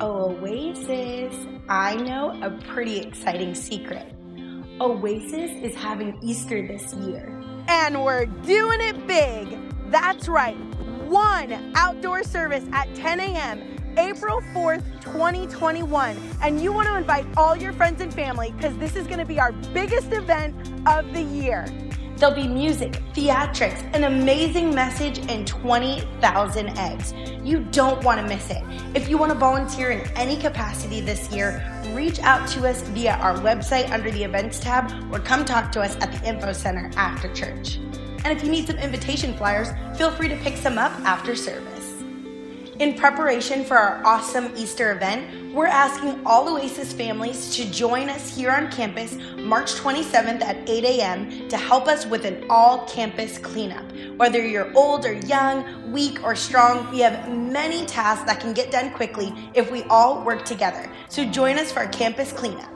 Oasis, I know a pretty exciting secret. Oasis is having Easter this year. And we're doing it big. That's right. One outdoor service at 10 a.m. April 4th, 2021. And you want to invite all your friends and family because this is going to be our biggest event of the year. There'll be music, theatrics, an amazing message, and 20,000 eggs. You don't want to miss it. If you want to volunteer in any capacity this year, reach out to us via our website under the events tab or come talk to us at the info center after church. And if you need some invitation flyers, feel free to pick some up after service. In preparation for our awesome Easter event, we're asking all Oasis families to join us here on campus March 27th at 8 a.m. to help us with an all-campus cleanup. Whether you're old or young, weak or strong, we have many tasks that can get done quickly if we all work together. So join us for our campus cleanup.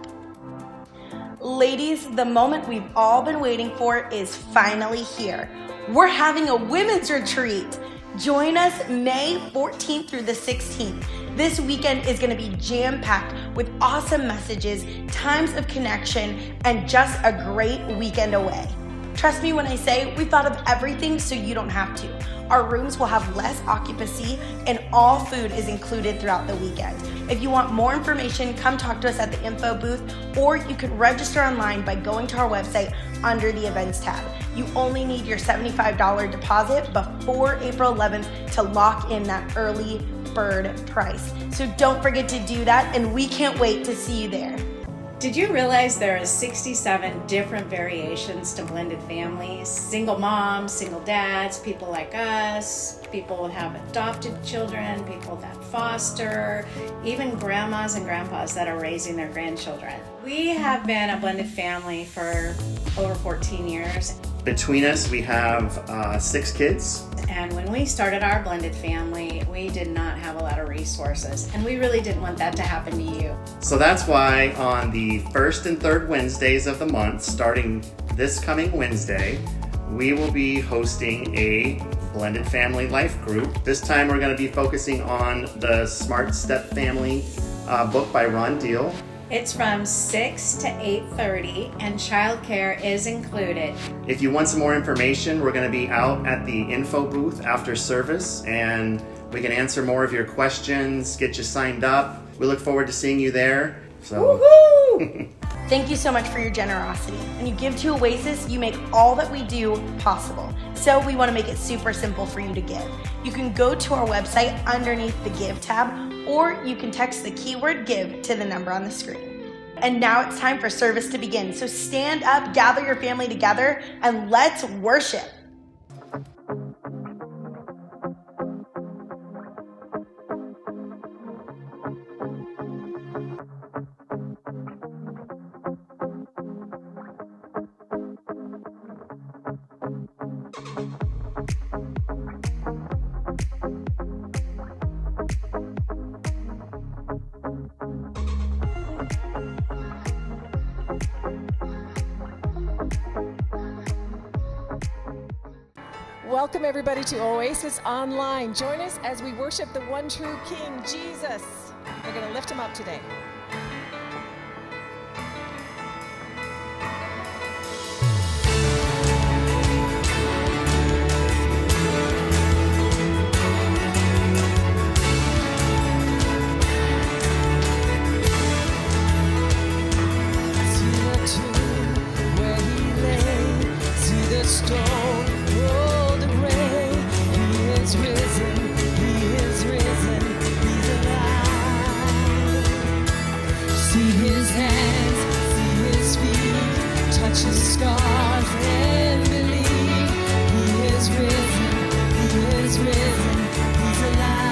Ladies, the moment we've all been waiting for is finally here. We're having a women's retreat. Join us May 14th through the 16th. This weekend is going to be jam-packed with awesome messages, times of connection, and just a great weekend away. Trust me when I say we thought of everything so you don't have to. Our rooms will have less occupancy and all food is included throughout the weekend. If you want more information, come talk to us at the info booth, or you can register online by going to our website under the events tab. You only need your $75 deposit before April 11th to lock in that early bird price. So don't forget to do that, and we can't wait to see you there. Did you realize there are 67 different variations to blended families? Single moms, single dads, people like us, people who have adopted children, people that foster, even grandmas and grandpas that are raising their grandchildren. We have been a blended family for over 14 years. Between us, we have 6 kids. And when we started our blended family, we did not have a lot of resources, and we really didn't want that to happen to you. So that's why on the first and third Wednesdays of the month, starting this coming Wednesday, we will be hosting a blended family life group. This time we're going to be focusing on the Smart Step Family book by Ron Deal. It's from 6 to 8:30, and childcare is included. If you want some more information, we're going to be out at the info booth after service, and we can answer more of your questions, get you signed up. We look forward to seeing you there. So, woohoo! Thank you so much for your generosity. When you give to Oasis, you make all that we do possible. So we want to make it super simple for you to give. You can go to our website underneath the Give tab, or you can text the keyword GIVE to the number on the screen. And now it's time for service to begin. So stand up, gather your family together, and let's worship. Welcome everybody to Oasis Online. Join us as we worship the one true King, Jesus. We're going to lift him up today. Glory forever.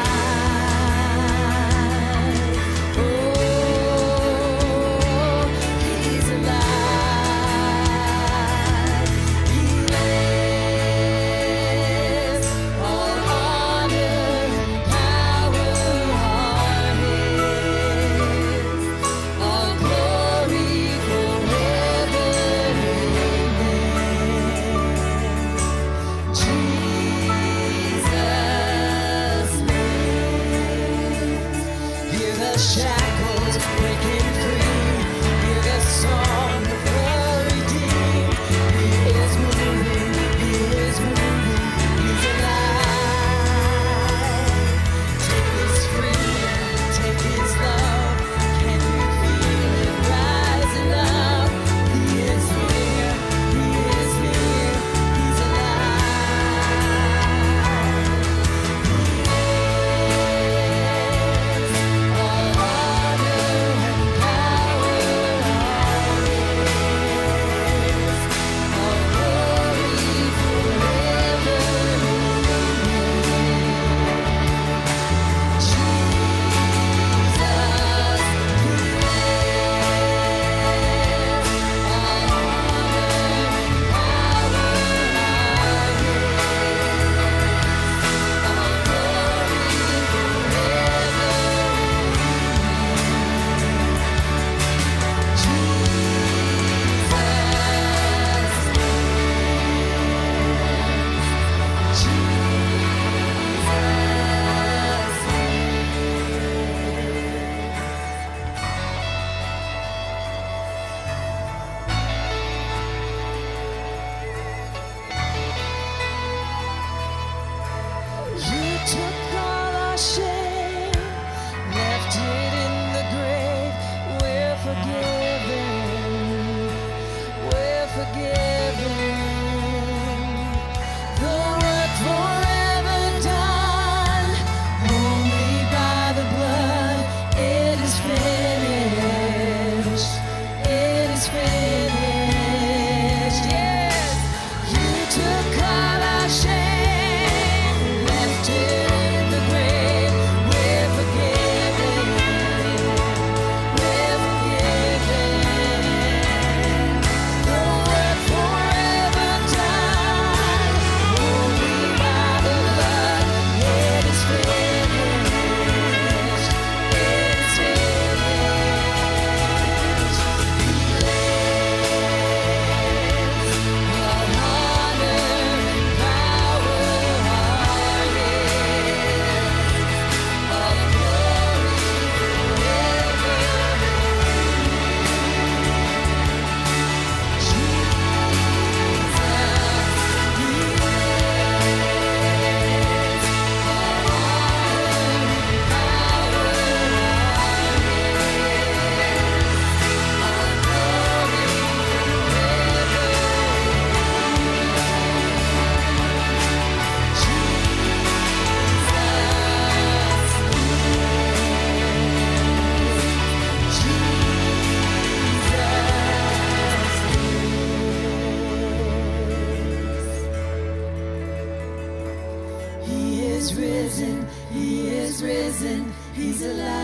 Hear the shackles breaking free. Hear the song of the redeemed. He is moving, he is moving, he's alive. Take his freedom, take his love. Can you feel it rising up? He is here, he is here, he's alive. He is all honor and power, all glory forever. You took all our shame, left it in the grave. We're forgiven, we're forgiven. The work forever done, only by the blood. It is finished, it is finished. Yes, you took all our shame, left it in the grave. We're forgiven, we're forgiven. The work forever done, only by the blood. It is finished, it is finished. He lives, all honor and power are his, all glory forever. He is risen, he is risen, he's alive.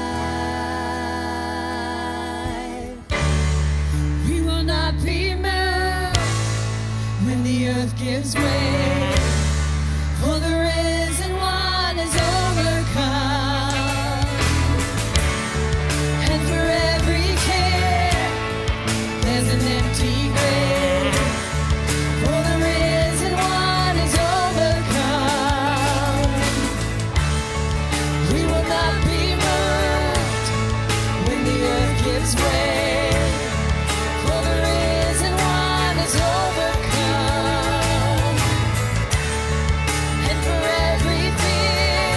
We will not be moved when the earth gives way, for the risen one is overcome. And for every care, there's an empty grave, for the risen one is overcome. We will not be moved when the earth gives way, for the risen one is overcome. And for every fear,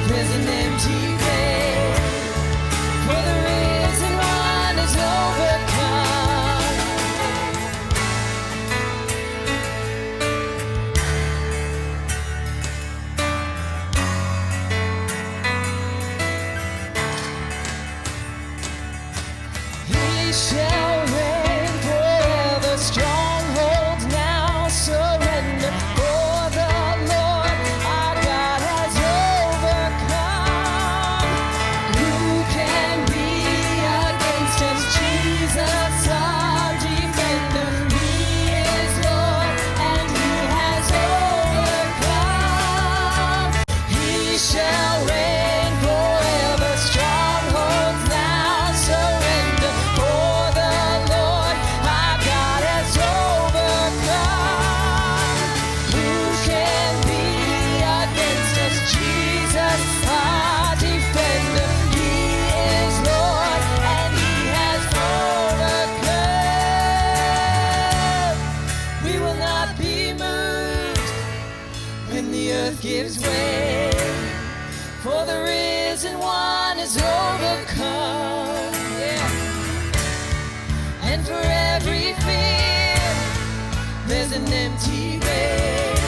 there's an empty grave, for the risen one is overcome. He shall reign forever, strongholds now surrender. For the Lord our God has overcome. Who can be against us? Jesus our defender. He is Lord and he has overcome. He shall reign forever, strongholds now surrender. For the an empty grave,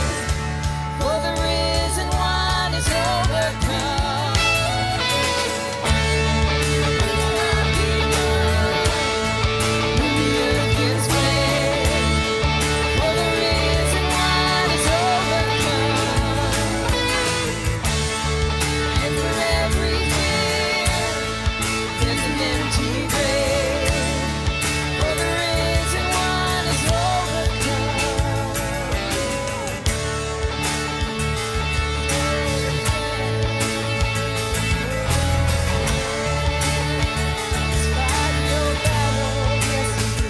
for the risen one is overcome. When the earth gives way, for the risen one is overcome. And for every fear, there's an empty grave, for the risen one is overcome. Fight your battle, yes you do.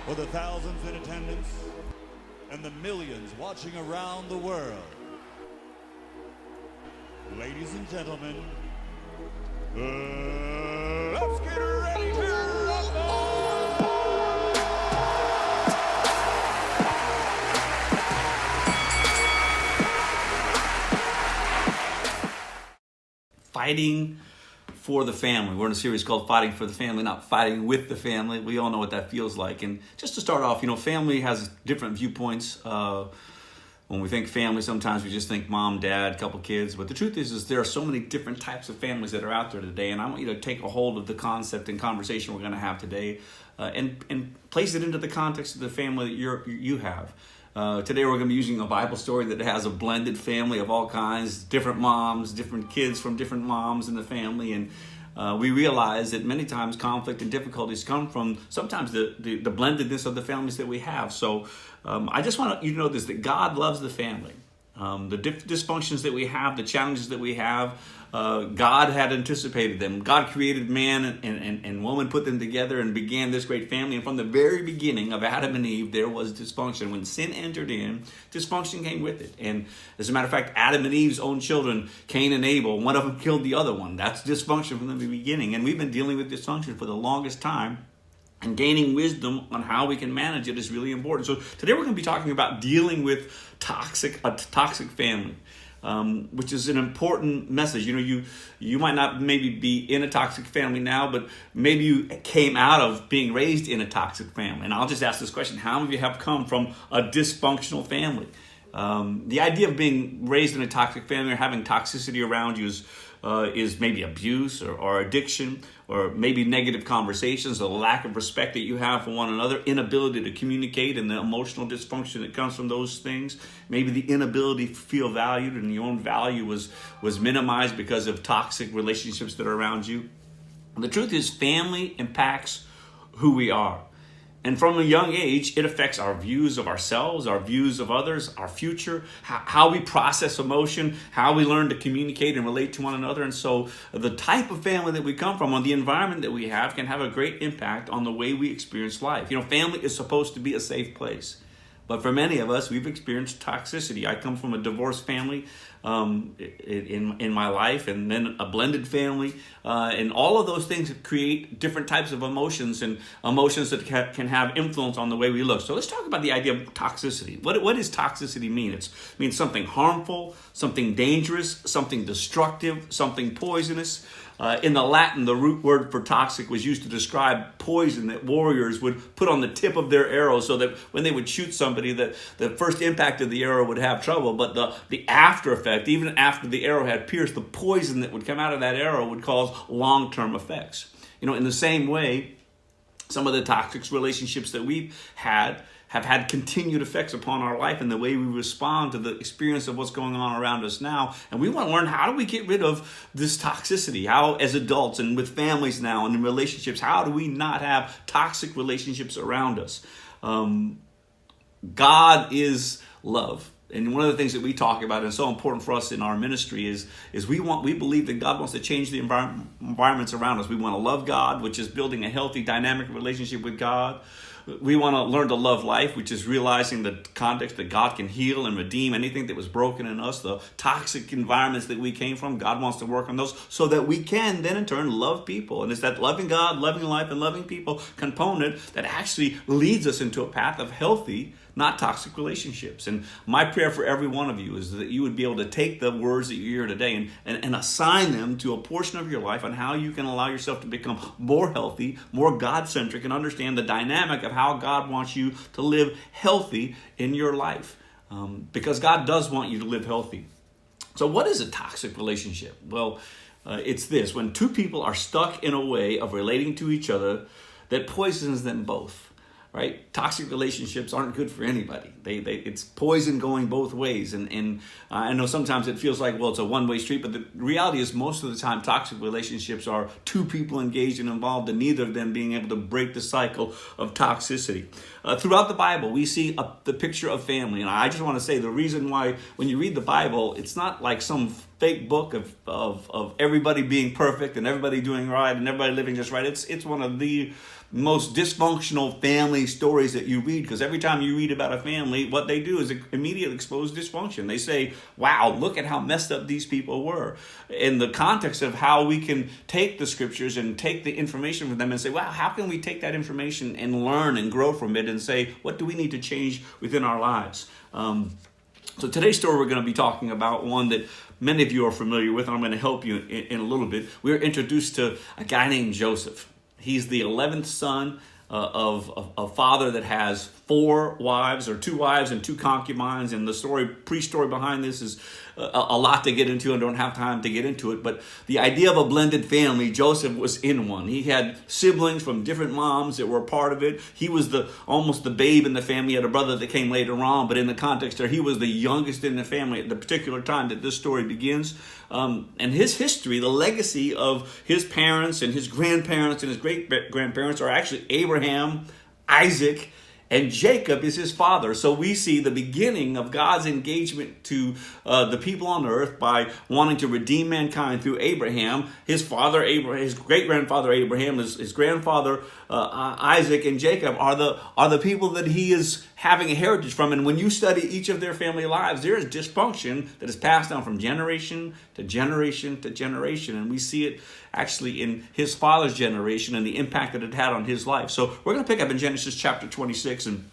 For the thousands in attendance and the millions watching around the world. Ladies and gentlemen, let's get ready to rumble! Fighting for the family. We're in a series called Fighting for the Family, not fighting with the family. We all know what that feels like. And just to start off, family has different viewpoints. When we think family, sometimes we just think mom, dad, couple kids. But the truth is there are so many different types of families that are out there today. And I want you to take a hold of the concept and conversation we're going to have today and place it into the context of the family that you have. Today we're going to be using a Bible story that has a blended family of all kinds, different moms, different kids from different moms in the family, and we realize that many times conflict and difficulties come from sometimes the blendedness of the families that we have. So I just want you to know this, that God loves the family. The dysfunctions that we have, the challenges that we have, God had anticipated them. God created man and woman, put them together and began this great family. And from the very beginning of Adam and Eve, there was dysfunction. When sin entered in, dysfunction came with it. And as a matter of fact, Adam and Eve's own children, Cain and Abel, one of them killed the other one. That's dysfunction from the beginning. And we've been dealing with dysfunction for the longest time. And gaining wisdom on how we can manage it is really important. So today we're going to be talking about dealing with a toxic family, which is an important message. You might not maybe be in a toxic family now, but maybe you came out of being raised in a toxic family. And I'll just ask this question: how many of you have come from a dysfunctional family? The idea of being raised in a toxic family or having toxicity around you is maybe abuse or addiction, or maybe negative conversations, the lack of respect that you have for one another, inability to communicate and the emotional dysfunction that comes from those things, maybe the inability to feel valued and your own value was minimized because of toxic relationships that are around you. And the truth is, family impacts who we are. And from a young age, it affects our views of ourselves, our views of others, our future, how we process emotion, how we learn to communicate and relate to one another. And so the type of family that we come from, or the environment that we have, can have a great impact on the way we experience life. Family is supposed to be a safe place. But for many of us, we've experienced toxicity. I come from a divorced family in my life, and then a blended family. And all of those things create different types of emotions, and emotions that can have influence on the way we look. So let's talk about the idea of toxicity. What does toxicity mean? It means something harmful, something dangerous, something destructive, something poisonous. In the Latin, the root word for toxic was used to describe poison that warriors would put on the tip of their arrow, so that when they would shoot somebody, the first impact of the arrow would have trouble, but the after effect, even after the arrow had pierced, the poison that would come out of that arrow would cause long-term effects. In the same way, some of the toxic relationships that we've have had continued effects upon our life and the way we respond to the experience of what's going on around us now. And we want to learn, how do we get rid of this toxicity? How, as adults and with families now and in relationships, how do we not have toxic relationships around us? God is love. And one of the things that we talk about, and it's so important for us in our ministry, is we believe that God wants to change the environments around us. We want to love God, which is building a healthy, dynamic relationship with God. we want to learn to love life, which is realizing the context that God can heal and redeem anything that was broken in us, the toxic environments that we came from. God wants to work on those so that we can then in turn love people. And it's that loving God, loving life, and loving people component that actually leads us into a path of healthy, not toxic relationships. And my prayer for every one of you is that you would be able to take the words that you hear today and assign them to a portion of your life on how you can allow yourself to become more healthy, more God-centric, and understand the dynamic of how God wants you to live healthy in your life. Because God does want you to live healthy. So what is a toxic relationship? Well, it's this: when two people are stuck in a way of relating to each other that poisons them both. Right? Toxic relationships aren't good for anybody. It's poison going both ways. And I know sometimes it feels like, well, it's a one-way street, but the reality is most of the time toxic relationships are two people engaged and involved, and neither of them being able to break the cycle of toxicity. Throughout the Bible, we see the picture of family. And I just want to say the reason why when you read the Bible, it's not like some fake book of everybody being perfect and everybody doing right and everybody living just right. It's one of the most dysfunctional family stories that you read, because every time you read about a family, what they do is immediately expose dysfunction. They say, wow, look at how messed up these people were. In the context of how we can take the scriptures and take the information from them and say, wow, how can we take that information and learn and grow from it and say, what do we need to change within our lives? So today's story, we're going to be talking about one that many of you are familiar with, and I'm going to help you in a little bit. We're introduced to a guy named Joseph. He's the 11th son of a father that has 4 wives, or 2 wives and 2 concubines. And the pre-story behind this is a lot to get into, and don't have time to get into it. But the idea of a blended family, Joseph was in one. He had siblings from different moms that were a part of it. He was almost the babe in the family. He had a brother that came later on, but in the context there, he was the youngest in the family at the particular time that this story begins. And his history, the legacy of his parents and his grandparents and his great-grandparents are actually Abraham, Isaac, and Jacob is his father. So we see the beginning of God's engagement to the people on earth by wanting to redeem mankind through Abraham. His father, Abraham, his great-grandfather Abraham, his grandfather Isaac, and Jacob are the people that he is having a heritage from. And when you study each of their family lives, there is dysfunction that is passed down from generation to generation to generation. And we see it actually in his father's generation and the impact that it had on his life. So we're going to pick up in Genesis chapter 26. And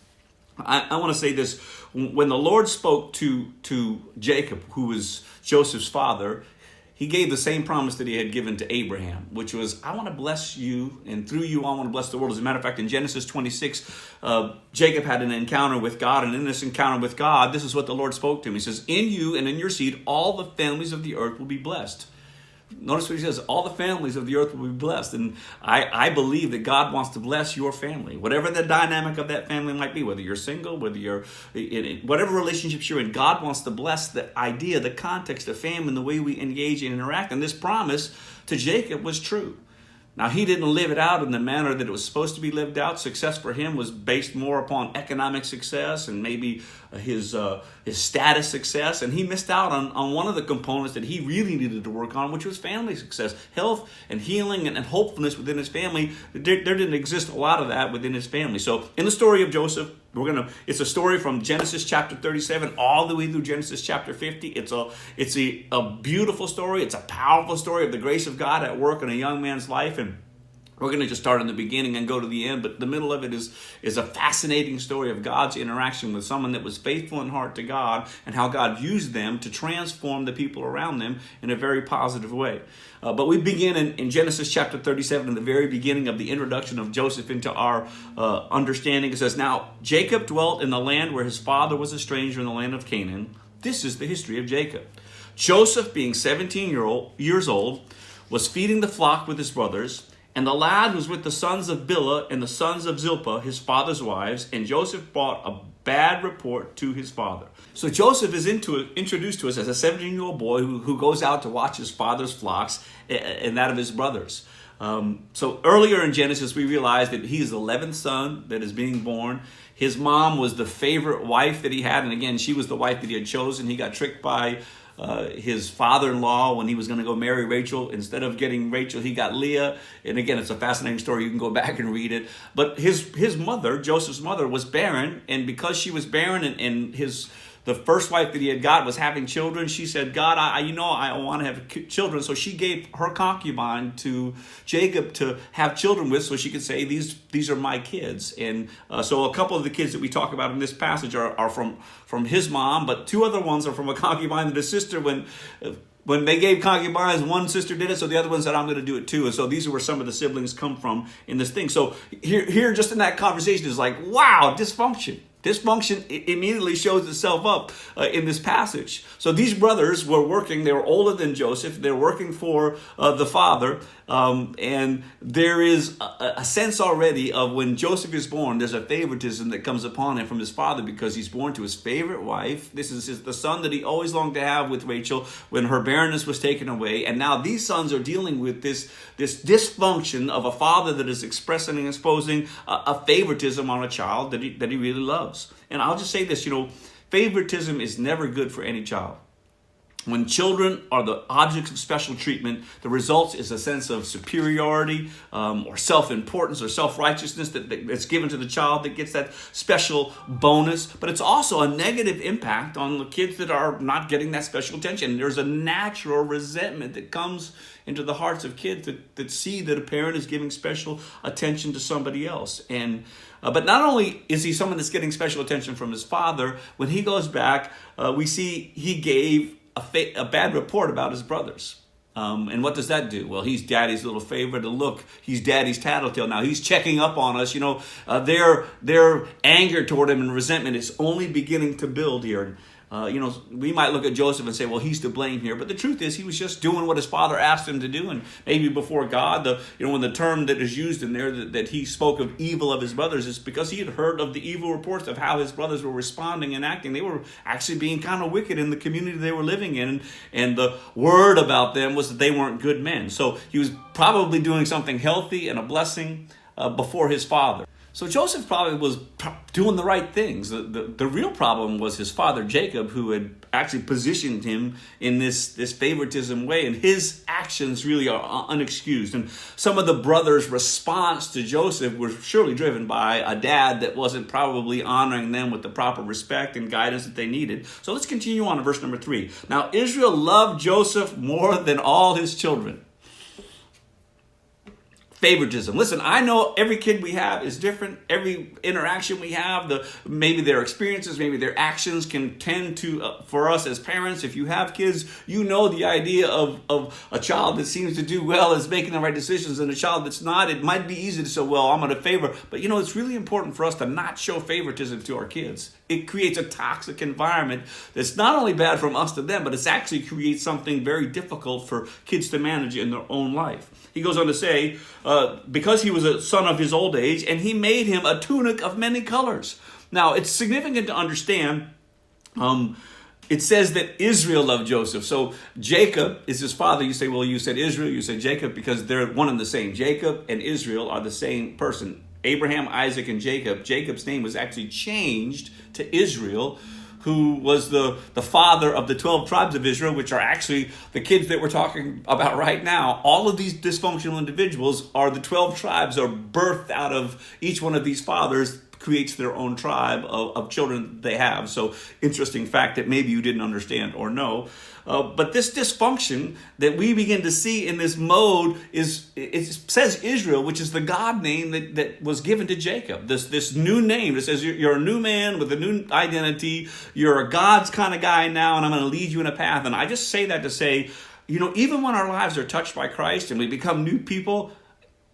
I want to say this. When the Lord spoke to Jacob, who was Joseph's father, he gave the same promise that he had given to Abraham, which was, I want to bless you, and through you I want to bless the world. As a matter of fact, in Genesis 26, Jacob had an encounter with God, and in this encounter with God, this is what the Lord spoke to him. He says, in you and in your seed, all the families of the earth will be blessed. Notice what he says, all the families of the earth will be blessed. And I believe that God wants to bless your family, whatever the dynamic of that family might be, whether you're single, whether you're in whatever relationships you're in. God wants to bless the idea, the context of family, and the way we engage and interact. And this promise to Jacob was true. Now, he didn't live it out in the manner that it was supposed to be lived out. Success for him was based more upon economic success and maybe his status success. And he missed out on one of the components that he really needed to work on, which was family success, health and healing and hopefulness within his family. There didn't exist a lot of that within his family. So in the story of Joseph, it's a story from Genesis chapter 37 all the way through Genesis chapter 50. It's a beautiful story. It's a powerful story of the grace of God at work in a young man's life. And we're going to just start in the beginning and go to the end, but the middle of it is a fascinating story of God's interaction with someone that was faithful in heart to God and how God used them to transform the people around them in a very positive way. But we begin in Genesis chapter 37, in the very beginning of the introduction of Joseph into our understanding. It says, now Jacob dwelt in the land where his father was a stranger in the land of Canaan. This is the history of Jacob. Joseph, being 17 years old, was feeding the flock with his brothers. And the lad was with the sons of Bilhah and the sons of Zilpah, his father's wives, and Joseph brought a bad report to his father. So Joseph is introduced to us as a 17-year-old boy who goes out to watch his father's flocks and that of his brothers. So earlier in Genesis, we realized that he's the 11th son that is being born. His mom was the favorite wife that he had. And again, she was the wife that he had chosen. He got tricked by his father-in-law, when he was going to go marry Rachel, instead of getting Rachel, he got Leah. And again, it's a fascinating story. You can go back and read it. But his mother, Joseph's mother, was barren, and because she was barren, and the first wife that he had got was having children, she said, God, I want to have children. So she gave her concubine to Jacob to have children with, so she could say, these are my kids. And so a couple of the kids that we talk about in this passage are from his mom, but two other ones are from a concubine and a sister. When they gave concubines, one sister did it, so the other one said, I'm going to do it too. And so these are where some of the siblings come from in this thing. So here just in that conversation is like, wow, dysfunction. Dysfunction immediately shows itself up in this passage. So these brothers were working. They were older than Joseph. They're working for the father. And there is a sense already of when Joseph is born, there's a favoritism that comes upon him from his father because he's born to his favorite wife. This is the son that he always longed to have with Rachel when her barrenness was taken away. And now these sons are dealing with this dysfunction of a father that is expressing and exposing a favoritism on a child that he really loves. And I'll just say this, favoritism is never good for any child. When children are the objects of special treatment, the result is a sense of superiority or self-importance or self-righteousness that's given to the child that gets that special bonus. But it's also a negative impact on the kids that are not getting that special attention. There's a natural resentment that comes into the hearts of kids that see that a parent is giving special attention to somebody else. But not only is he someone that's getting special attention from his father, when he goes back, we see he gave a bad report about his brothers. And what does that do? Well, he's daddy's little favorite. And look, he's daddy's tattletale now. He's checking up on us. Their anger toward him and resentment is only beginning to build here. We might look at Joseph and say, well, he's to blame here. But the truth is, he was just doing what his father asked him to do. And maybe before God, when the term that is used in there that he spoke of evil of his brothers is because he had heard of the evil reports of how his brothers were responding and acting. They were actually being kind of wicked in the community they were living in. And the word about them was that they weren't good men. So he was probably doing something healthy and a blessing before his father. So Joseph probably was doing the right things. The real problem was his father Jacob, who had actually positioned him in this favoritism way, and his actions really are unexcused. And some of the brothers' response to Joseph was surely driven by a dad that wasn't probably honoring them with the proper respect and guidance that they needed. So let's continue on to verse number 3. Now Israel loved Joseph more than all his children. Favoritism. Listen, I know every kid we have is different. Every interaction we have, maybe their experiences, maybe their actions can tend to, for us as parents, if you have kids, the idea of a child that seems to do well is making the right decisions and a child that's not. It might be easy to say, well, I'm going to favor. But it's really important for us to not show favoritism to our kids. It creates a toxic environment that's not only bad from us to them, but it actually creates something very difficult for kids to manage in their own life. He goes on to say, because he was a son of his old age, and he made him a tunic of many colors. Now, it's significant to understand, it says that Israel loved Joseph. So Jacob is his father. You say, well, you said Israel, you said Jacob, because they're one and the same. Jacob and Israel are the same person. Abraham, Isaac, and Jacob. Jacob's name was actually changed to Israel, who was the father of the 12 tribes of Israel, which are actually the kids that we're talking about right now. All of these dysfunctional individuals are the 12 tribes, are birthed out of each one of these fathers, creates their own tribe of children they have. So interesting fact that maybe you didn't understand or know. But this dysfunction that we begin to see in this mode it says Israel, which is the God name that was given to Jacob. This new name that says you're a new man with a new identity. You're a God's kind of guy now, and I'm going to lead you in a path. And I just say that to say, even when our lives are touched by Christ and we become new people,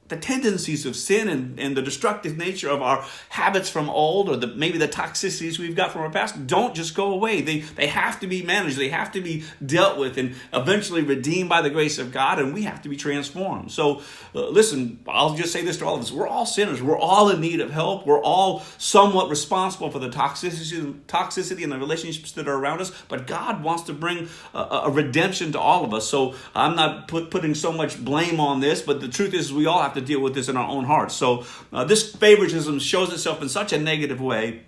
the tendencies of sin and the destructive nature of our habits from old, or maybe the toxicities we've got from our past, don't just go away. They have to be managed. They have to be dealt with and eventually redeemed by the grace of God, and we have to be transformed. So listen, I'll just say this to all of us. We're all sinners. We're all in need of help. We're all somewhat responsible for the toxicity and the relationships that are around us, but God wants to bring a redemption to all of us. So I'm not putting so much blame on this, but the truth is we all have to deal with this in our own hearts. So this favoritism shows itself in such a negative way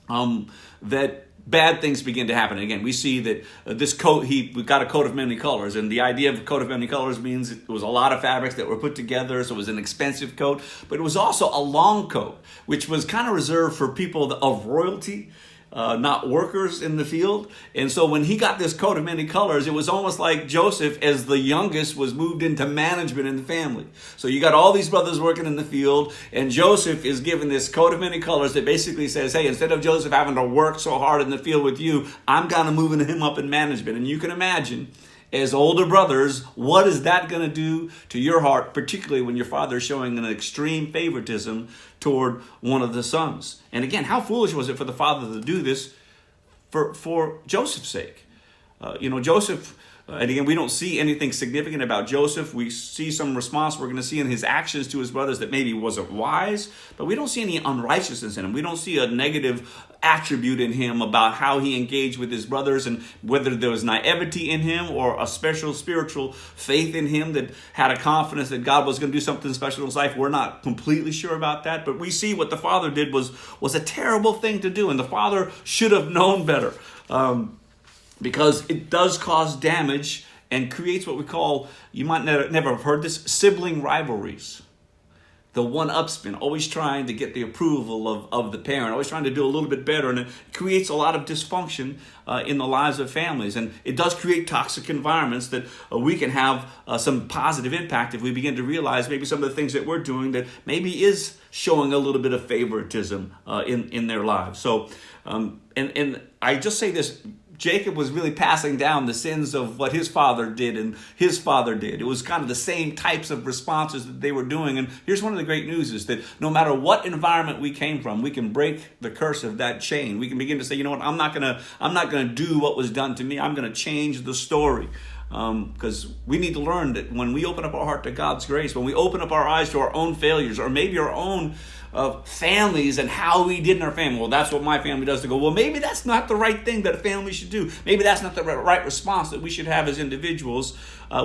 that bad things begin to happen. And again, we see that this coat, we got a coat of many colors. And the idea of a coat of many colors means it was a lot of fabrics that were put together. So it was an expensive coat. But it was also a long coat, which was kind of reserved for people of royalty, not workers in the field. And so when he got this coat of many colors, it was almost like Joseph, as the youngest, was moved into management in the family. So you got all these brothers working in the field, and Joseph is given this coat of many colors that basically says, hey, instead of Joseph having to work so hard in the field with you, I'm kind of moving him up in management. And you can imagine, as older brothers, what is that going to do to your heart, particularly when your father is showing an extreme favoritism toward one of the sons? And again, how foolish was it for the father to do this for Joseph's sake? Joseph, and again, we don't see anything significant about Joseph. We see some response we're going to see in his actions to his brothers that maybe wasn't wise, but we don't see any unrighteousness in him. We don't see a negative attribute in him about how he engaged with his brothers, and whether there was naivety in him or a special spiritual faith in him that had a confidence that God was going to do something special in his life. We're not completely sure about that, but we see what the father did was a terrible thing to do, and the father should have known better. Because it does cause damage and creates what we call, you might never have heard this, sibling rivalries. The one-upsman, always trying to get the approval of the parent, always trying to do a little bit better, and it creates a lot of dysfunction in the lives of families. And it does create toxic environments that we can have some positive impact if we begin to realize maybe some of the things that we're doing that maybe is showing a little bit of favoritism in their lives. So, and I just say this, Jacob was really passing down the sins of what his father did and his father did. It was kind of the same types of responses that they were doing. And here's one of the great news is that no matter what environment we came from, we can break the curse of that chain. We can begin to say, you know what, I'm not gonna do what was done to me. I'm gonna change the story. Because we need to learn that when we open up our heart to God's grace, when we open up our eyes to our own failures, or maybe our own families and how we did in our family. Well, that's what my family does. To go, well, maybe that's not the right thing that a family should do. Maybe that's not the right response that we should have as individuals.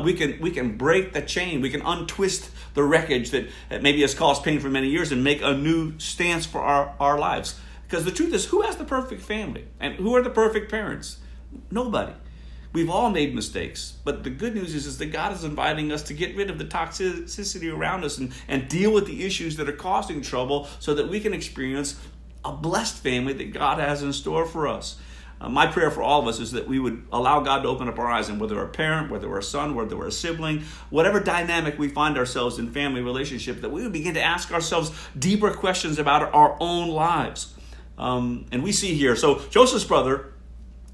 We can break the chain. We can untwist the wreckage that maybe has caused pain for many years and make a new stance for our lives. Because the truth is, who has the perfect family? And who are the perfect parents? Nobody. We've all made mistakes, but the good news is that God is inviting us to get rid of the toxicity around us and deal with the issues that are causing trouble so that we can experience a blessed family that God has in store for us. My prayer for all of us is that we would allow God to open up our eyes, and whether we're a parent, whether we're a son, whether we're a sibling, whatever dynamic we find ourselves in family relationship, that we would begin to ask ourselves deeper questions about our own lives. And we see here, so Joseph's brother,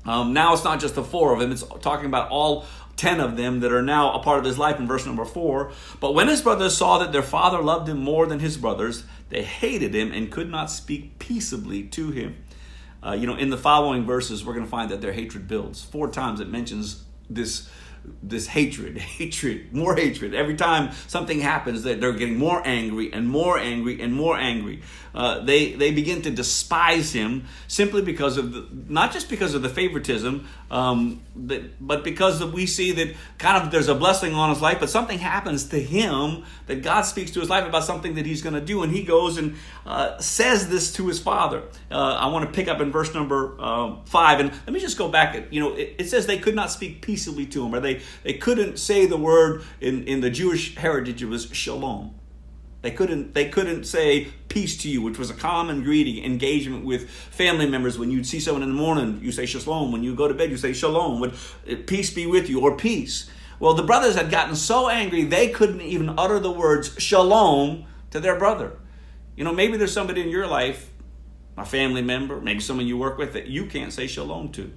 now it's not just the four of them, it's talking about all 10 of them that are now a part of his life in verse number 4. But when his brothers saw that their father loved him more than his brothers, they hated him and could not speak peaceably to him. In the following verses, we're going to find that their hatred builds. 4 times it mentions this hatred, more hatred. Every time something happens, they're getting more angry and more angry and more angry. They begin to despise him simply because of not just because of the favoritism, but because we see that kind of there's a blessing on his life, but something happens to him that God speaks to his life about something that he's going to do, and he goes and says this to his father. I want to pick up in verse number 5, and let me just go back. It says they could not speak peaceably to him, or they couldn't say the word in the Jewish heritage. It was shalom. They couldn't say peace to you, which was a common greeting, engagement with family members. When you'd see someone in the morning, you say shalom. When you go to bed, you say shalom. Would peace be with you, or peace. Well, the brothers had gotten so angry, they couldn't even utter the words shalom to their brother. Maybe there's somebody in your life, a family member, maybe someone you work with, that you can't say shalom to.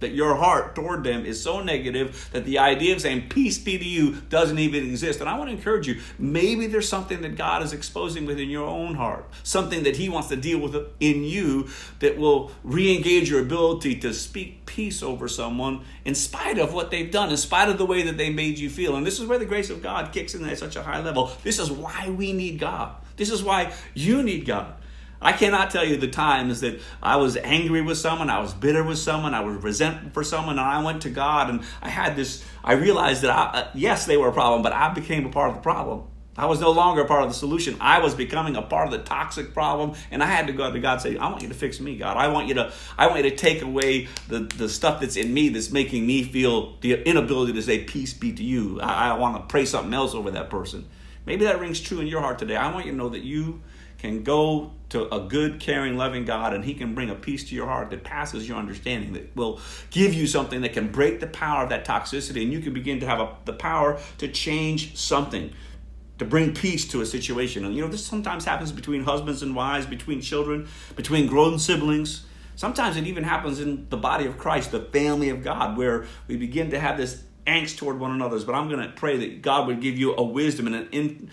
That your heart toward them is so negative that the idea of saying peace be to you doesn't even exist. And I want to encourage you, maybe there's something that God is exposing within your own heart, something that he wants to deal with in you that will re-engage your ability to speak peace over someone in spite of what they've done, in spite of the way that they made you feel. And this is where the grace of God kicks in at such a high level. This is why we need God. This is why you need God. I cannot tell you the times that I was angry with someone, I was bitter with someone, I was resentful for someone, and I went to God and I realized that yes, they were a problem, but I became a part of the problem. I was no longer a part of the solution. I was becoming a part of the toxic problem, and I had to go to God and say, I want you to fix me, God. I want you to take away the stuff that's in me that's making me feel the inability to say peace be to you. I want to pray something else over that person. Maybe that rings true in your heart today. I want you to know that you can go to a good, caring, loving God, and he can bring a peace to your heart that passes your understanding, that will give you something that can break the power of that toxicity, and you can begin to have the power to change something, to bring peace to a situation. And this sometimes happens between husbands and wives, between children, between grown siblings. Sometimes it even happens in the body of Christ, the family of God, where we begin to have this angst toward one another. But I'm going to pray that God would give you a wisdom and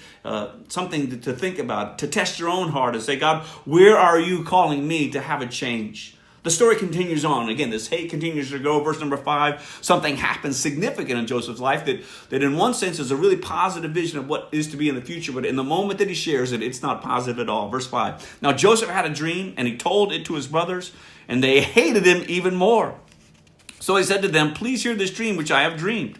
something to think about, to test your own heart and say, God, where are you calling me to have a change? The story continues on. Again, this hate continues to go. Verse number 5, something happens significant in Joseph's life that in one sense is a really positive vision of what is to be in the future, but in the moment that he shares it, it's not positive at all. Verse 5, now Joseph had a dream, and he told it to his brothers, and they hated him even more. So he said to them, please hear this dream which I have dreamed.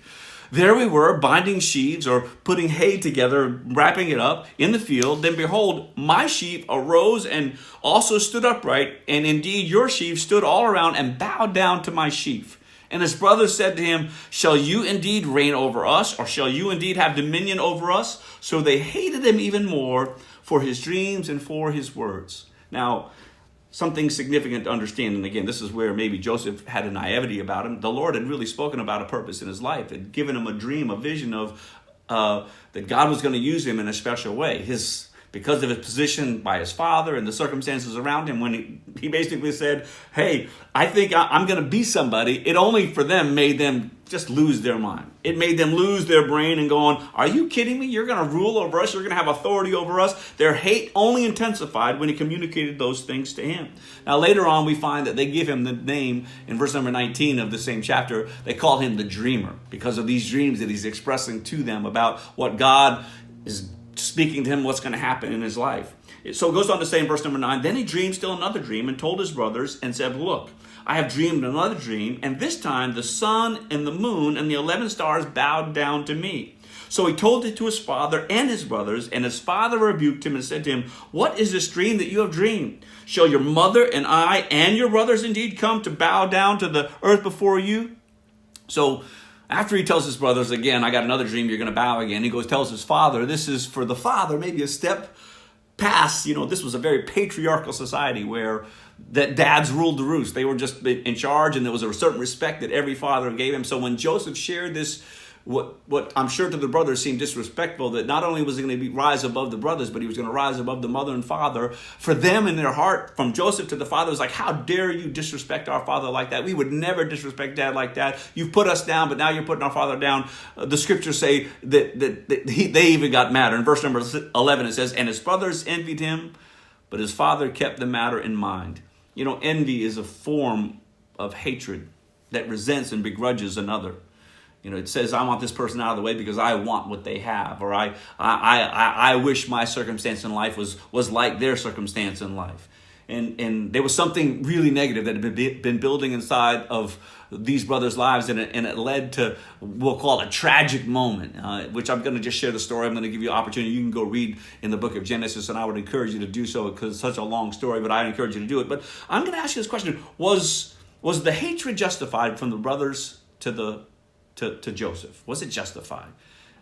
There we were, binding sheaves, or putting hay together, wrapping it up in the field. Then behold, my sheaf arose and also stood upright, and indeed your sheaf stood all around and bowed down to my sheaf. And his brothers said to him, shall you indeed reign over us, or shall you indeed have dominion over us? So they hated him even more for his dreams and for his words. Now, something significant to understand, and again, this is where maybe Joseph had a naivety about him. The Lord had really spoken about a purpose in his life, had given him a dream, a vision of that God was going to use him in a special way. Because of his position by his father and the circumstances around him, when he basically said, hey, I think I'm going to be somebody, it only for them made them just lose their mind. It made them lose their brain and go on, are you kidding me? You're going to rule over us? You're going to have authority over us? Their hate only intensified when he communicated those things to him. Now later on we find that they give him the name in verse number 19 of the same chapter. They call him the dreamer because of these dreams that he's expressing to them about what God is speaking to him, what's going to happen in his life. So it goes on to say in verse number 9, then he dreamed still another dream and told his brothers and said, look, I have dreamed another dream, and this time the sun and the moon and the 11 stars bowed down to me. So he told it to his father and his brothers, and his father rebuked him and said to him, what is this dream that you have dreamed? Shall your mother and I and your brothers indeed come to bow down to the earth before you? So after he tells his brothers, again, I got another dream, you're going to bow again. He tells his father, this is for the father, maybe a step past, this was a very patriarchal society where that dads ruled the roost. They were just in charge, and there was a certain respect that every father gave him. So when Joseph shared this, what I'm sure to the brothers seemed disrespectful, that not only was he going to rise above the brothers, but he was going to rise above the mother and father. For them in their heart, from Joseph to the father, it was like, how dare you disrespect our father like that? We would never disrespect dad like that. You've put us down, but now you're putting our father down. The scriptures say that they even got madder. In verse number 11 it says, and his brothers envied him, but his father kept the matter in mind. Envy is a form of hatred that resents and begrudges another. It says, I want this person out of the way because I want what they have, or I wish my circumstance in life was like their circumstance in life. And there was something really negative that had been building inside of these brothers' lives, and it led to, we'll call it a tragic moment, which I'm going to just share the story. I'm going to give you an opportunity. You can go read in the book of Genesis, and I would encourage you to do so because it's such a long story, but I encourage you to do it. But I'm going to ask you this question. Was the hatred justified from the brothers to Joseph? Was it justified?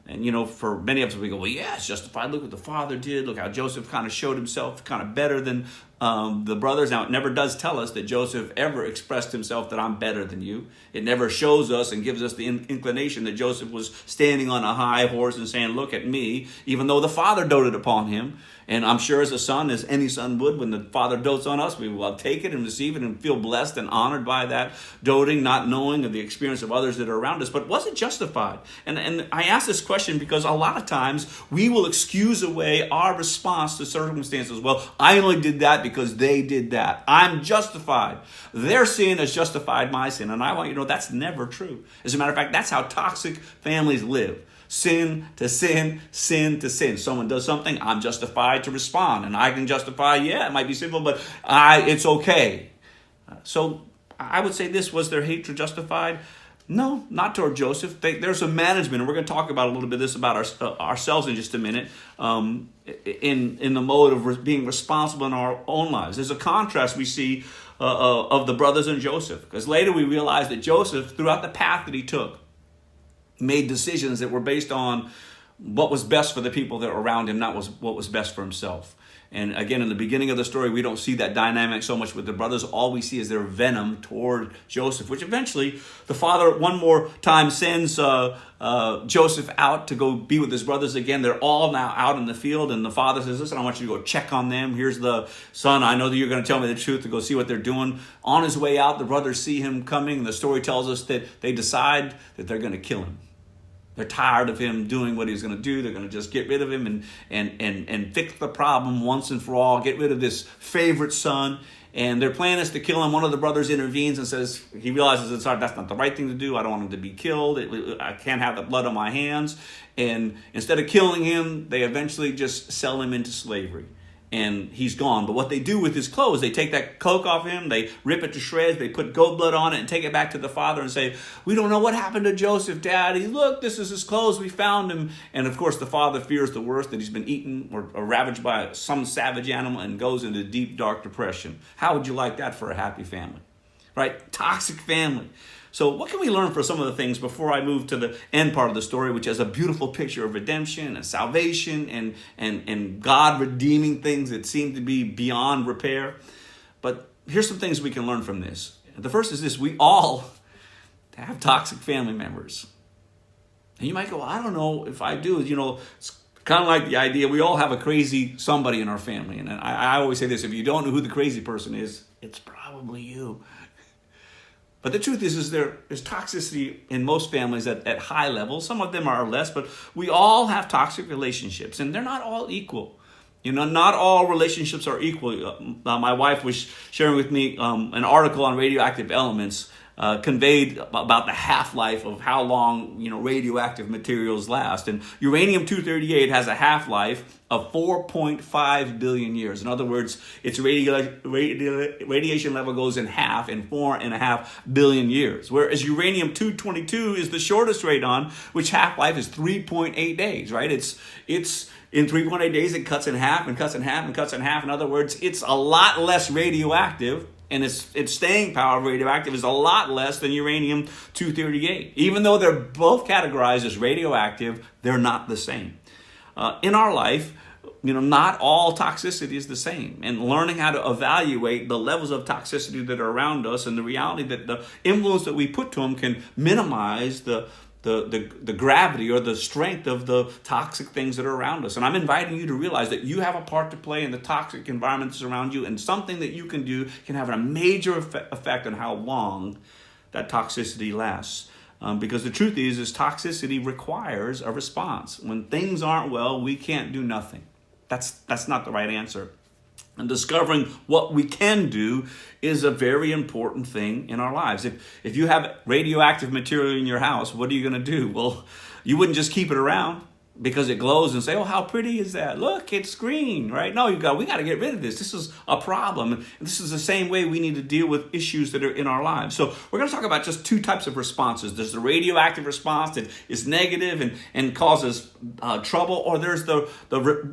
And, for many of us, we go, well, yeah, it's justified. Look what the father did. Look how Joseph kind of showed himself kind of better than the brothers. Now, it never does tell us that Joseph ever expressed himself that I'm better than you. It never shows us and gives us the inclination that Joseph was standing on a high horse and saying, look at me, even though the father doted upon him. And I'm sure as a son, as any son would, when the father dotes on us, we will take it and receive it and feel blessed and honored by that doting, not knowing of the experience of others that are around us. But was it justified? And I ask this question because a lot of times we will excuse away our response to circumstances. Well, I only did that because they did that. I'm justified. Their sin has justified my sin. And I want you to know that's never true. As a matter of fact, that's how toxic families live. Sin to sin, sin to sin. Someone does something, I'm justified to respond. And I can justify, yeah, it might be sinful, but it's okay. So I would say this, was their hatred justified? No, not toward Joseph. There's some management, and we're going to talk about a little bit of this about ourselves in just a minute, in the mode of being responsible in our own lives. There's a contrast we see of the brothers and Joseph, because later we realize that Joseph, throughout the path that he took, made decisions that were based on what was best for the people that were around him, not what was best for himself. And again, in the beginning of the story, we don't see that dynamic so much with the brothers. All we see is their venom toward Joseph, which eventually the father one more time sends Joseph out to go be with his brothers again. They're all now out in the field, and the father says, listen, I want you to go check on them. Here's the son. I know that you're going to tell me the truth, to go see what they're doing. On his way out, the brothers see him coming, and the story tells us that they decide that they're going to kill him. They're tired of him doing what he's going to do. They're going to just get rid of him and fix the problem once and for all, get rid of this favorite son. And their plan is to kill him. One of the brothers intervenes and says, he realizes that's not the right thing to do. I don't want him to be killed. I can't have the blood on my hands. And instead of killing him, they eventually just sell him into slavery. And he's gone. But what they do with his clothes, they take that cloak off him, they rip it to shreds, they put goat blood on it and take it back to the father and say, we don't know what happened to Joseph, Daddy. Look, this is his clothes. We found him. And of course, the father fears the worst, that he's been eaten or ravaged by some savage animal and goes into deep, dark depression. How would you like that for a happy family? Right? Toxic family. So what can we learn from some of the things before I move to the end part of the story, which has a beautiful picture of redemption and salvation and God redeeming things that seem to be beyond repair? But here's some things we can learn from this. The first is this: we all have toxic family members. And you might go, I don't know if I do. It's kind of like the idea we all have a crazy somebody in our family. And I always say this: if you don't know who the crazy person is, it's probably you. But the truth is there's toxicity in most families at high levels. Some of them are less, but we all have toxic relationships, and they're not all equal. Not all relationships are equal. My wife was sharing with me an article on radioactive elements, conveyed about the half-life of how long radioactive materials last. And uranium-238 has a half-life of 4.5 billion years. In other words, its radiation level goes in half in 4.5 billion years. Whereas uranium-222 is the shortest radon, which half-life is 3.8 days, right? It's in 3.8 days, it cuts in half and cuts in half and cuts in half. In other words, it's a lot less radioactive, and its staying power of radioactive is a lot less than uranium-238. Even though they're both categorized as radioactive, they're not the same. In our life, not all toxicity is the same. And learning how to evaluate the levels of toxicity that are around us, and the reality that the influence that we put to them can minimize the gravity or the strength of the toxic things that are around us. And I'm inviting you to realize that you have a part to play in the toxic environments around you, and something that you can do can have a major effect on how long that toxicity lasts. Because the truth is toxicity requires a response. When things aren't well, we can't do nothing. That's not the right answer. And discovering what we can do is a very important thing in our lives. If you have radioactive material in your house, what are you going to do? Well, you wouldn't just keep it around because it glows and say, oh, how pretty is that? Look, it's green, right? No, we got to get rid of this. This is a problem. And this is the same way we need to deal with issues that are in our lives. So we're going to talk about just two types of responses. There's the radioactive response that is negative and causes trouble, or there's the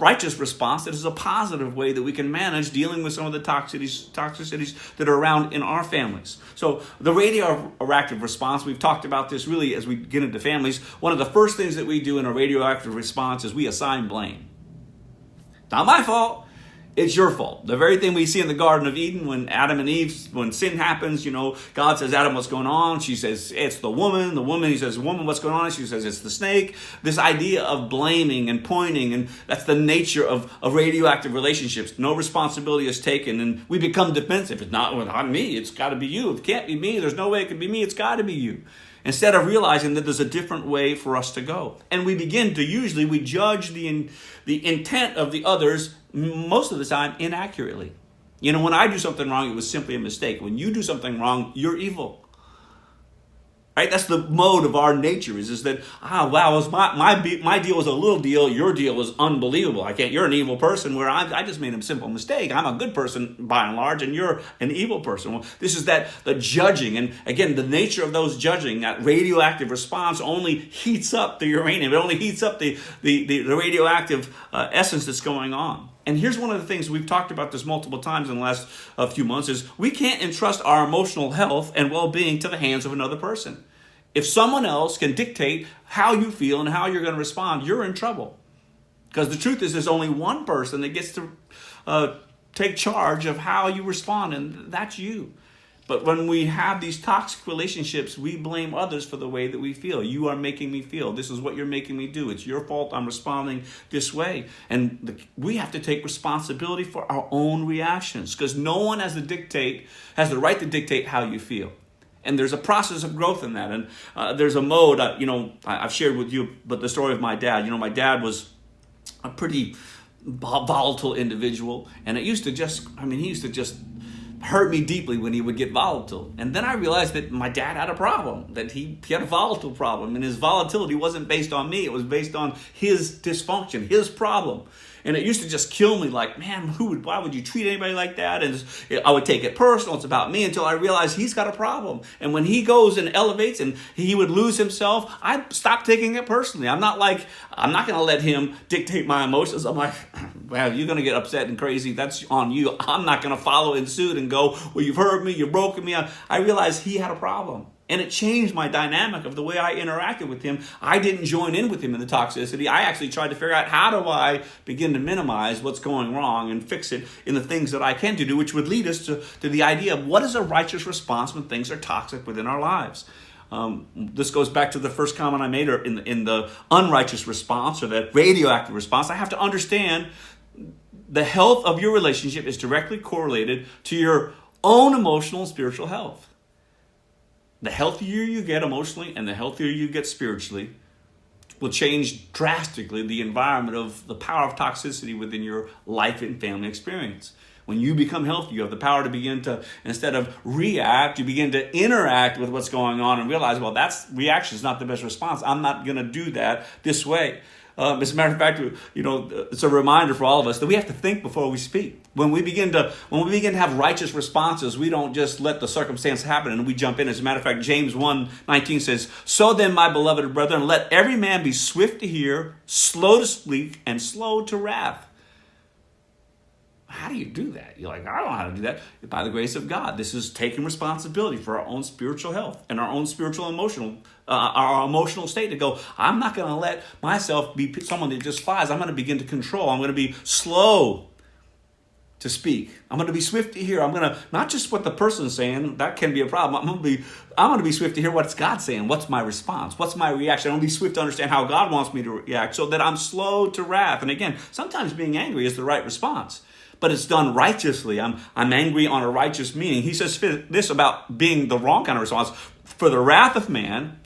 righteous response that is a positive way that we can manage dealing with some of the toxicities that are around in our families. So the radioactive response, we've talked about this really as we get into families. One of the first things that we do in a radioactive response is we assign blame. Not my fault. It's your fault. The very thing we see in the Garden of Eden when Adam and Eve, when sin happens, God says, Adam, what's going on? She says, it's the woman. The woman, he says, woman, what's going on? She says, it's the snake. This idea of blaming and pointing, and that's the nature of radioactive relationships. No responsibility is taken, and we become defensive. It's not me. It's got to be you. It can't be me. There's no way it can be me. It's got to be you. Instead of realizing that there's a different way for us to go. And we begin to we judge the intent of the others most of the time inaccurately. When I do something wrong, it was simply a mistake. When you do something wrong, you're evil. Right? That's the mode of our nature is that, wow, my deal was a little deal, your deal was unbelievable. You're an evil person where I just made a simple mistake. I'm a good person by and large, and you're an evil person. Well, this is the judging. And again, the nature of those judging, that radioactive response only heats up the uranium. It only heats up the radioactive essence that's going on. And here's one of the things, we've talked about this multiple times in the last few months, is we can't entrust our emotional health and well-being to the hands of another person. If someone else can dictate how you feel and how you're going to respond, you're in trouble. Because the truth is there's only one person that gets to take charge of how you respond, and that's you. But when we have these toxic relationships, we blame others for the way that we feel. You are making me feel. This is what you're making me do. It's your fault I'm responding this way. And we have to take responsibility for our own reactions, because no one has the right to dictate how you feel. And there's a process of growth in that. And there's a mode, I've shared with you, but the story of my dad. My dad was a pretty volatile individual. And he used to just hurt me deeply when he would get volatile. And then I realized that my dad had a problem, that he had a volatile problem. And his volatility wasn't based on me. It was based on his dysfunction, his problem. And it used to just kill me, like, man, why would you treat anybody like that? And I would take it personal. It's about me, until I realized he's got a problem. And when he goes and elevates and he would lose himself, I stopped taking it personally. I'm not going to let him dictate my emotions. I'm like, well, you're going to get upset and crazy. That's on you. I'm not going to follow in suit and go, well, you've hurt me, you've broken me. I realized he had a problem. And it changed my dynamic of the way I interacted with him. I didn't join in with him in the toxicity. I actually tried to figure out, how do I begin to minimize what's going wrong and fix it in the things that I can do, which would lead us to the idea of what is a righteous response when things are toxic within our lives. This goes back to the first comment I made, or in the unrighteous response, or that radioactive response. I have to understand the health of your relationship is directly correlated to your own emotional and spiritual health. The healthier you get emotionally and the healthier you get spiritually will change drastically the environment of the power of toxicity within your life and family experience. When you become healthy, you have the power to begin to, instead of react, you begin to interact with what's going on and realize, well, reaction is not the best response. I'm not going to do that this way. As a matter of fact, it's a reminder for all of us that we have to think before we speak. When we begin to have righteous responses, we don't just let the circumstance happen and we jump in. As a matter of fact, James 1:19 says, "So then, my beloved brethren, let every man be swift to hear, slow to speak, and slow to wrath." How do you do that? You're like, I don't know how to do that. By the grace of God. This is taking responsibility for our own spiritual health and our own spiritual our emotional state, to go, I'm not going to let myself be someone that just flies. I'm going to begin to control. I'm going to be slow to speak. I'm going to be swift to hear. I'm going to, not just what the person's saying, that can be a problem. I'm going to be swift to hear what's God saying. What's my response? What's my reaction? I'm going to be swift to understand how God wants me to react, so that I'm slow to wrath. And again, sometimes being angry is the right response, but it's done righteously. I'm angry on a righteous meaning. He says this about being the wrong kind of response. For the wrath of man,